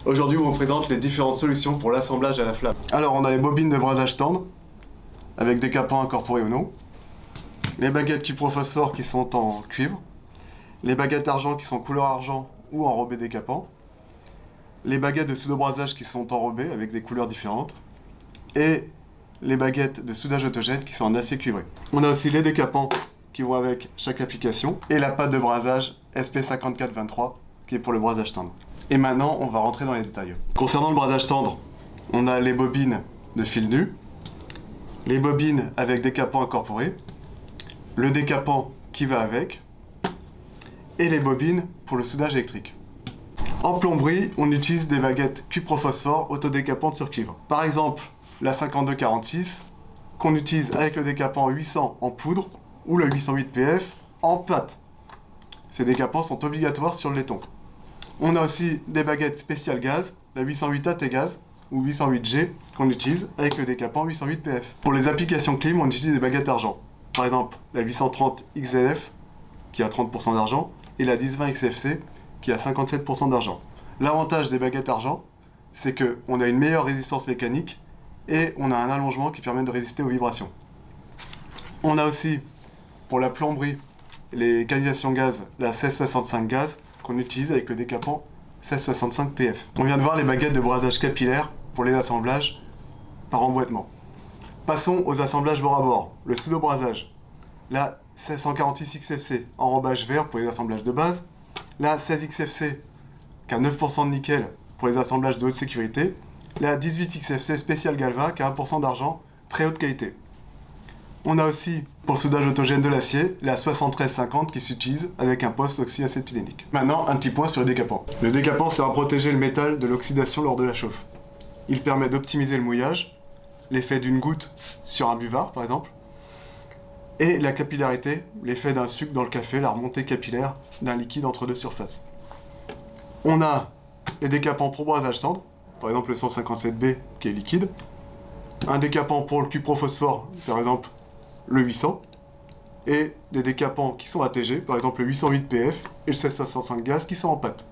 Aujourd'hui, on vous présente les différentes solutions pour l'assemblage à la flamme. Alors, on a les bobines de brasage tendre, avec décapants incorporés ou non, les baguettes cuprophosphore qui sont en cuivre, les baguettes argent qui sont couleur argent ou enrobées décapants, les baguettes de pseudo-brasage qui sont enrobées avec des couleurs différentes, et les baguettes de soudage autogène qui sont en acier cuivré. On a aussi les décapants qui vont avec chaque application, et la pâte de brasage SP5423 qui est pour le brasage tendre. Et maintenant, on va rentrer dans les détails. Concernant le brasage tendre, on a les bobines de fil nu, les bobines avec décapant incorporé, le décapant qui va avec, et les bobines pour le soudage électrique. En plomberie, on utilise des baguettes cuprophosphore autodécapantes sur cuivre. Par exemple, la 5246, qu'on utilise avec le décapant 800 en poudre, ou le 808 PF en pâte. Ces décapants sont obligatoires sur le laiton. On a aussi des baguettes spéciales gaz, la 808 AT gaz ou 808G qu'on utilise avec le décapant 808 PF. Pour les applications clim, on utilise des baguettes argent. Par exemple, la 830 XLF qui a 30% d'argent et la 1020 XFC qui a 57% d'argent. L'avantage des baguettes argent, c'est qu'on a une meilleure résistance mécanique et on a un allongement qui permet de résister aux vibrations. On a aussi, pour la plomberie, les canalisations gaz, la 1665 gaz qu'on utilise avec le décapant 1665 PF. On vient de voir les baguettes de brasage capillaire pour les assemblages par emboîtement. Passons aux assemblages bord à bord. Le pseudo-brasage, la 1646 XFC, enrobage vert pour les assemblages de base, la 16 XFC qui a 9% de nickel pour les assemblages de haute sécurité, la 18 XFC spécial Galva qui a 1% d'argent, très haute qualité. On a aussi, pour le soudage autogène de l'acier, la 7350 qui s'utilise avec un poste oxyacétylénique. Maintenant, un petit point sur le décapant. Le décapant sert à protéger le métal de l'oxydation lors de la chauffe. Il permet d'optimiser le mouillage, l'effet d'une goutte sur un buvard par exemple, et la capillarité, l'effet d'un suc dans le café, la remontée capillaire d'un liquide entre deux surfaces. On a les décapants pour brasage tendre, par exemple le 157B qui est liquide, un décapant pour le cuprophosphore, par exemple le 800, et des décapants qui sont ATG, par exemple le 808 PF et le 1665 gaz qui sont en pâte.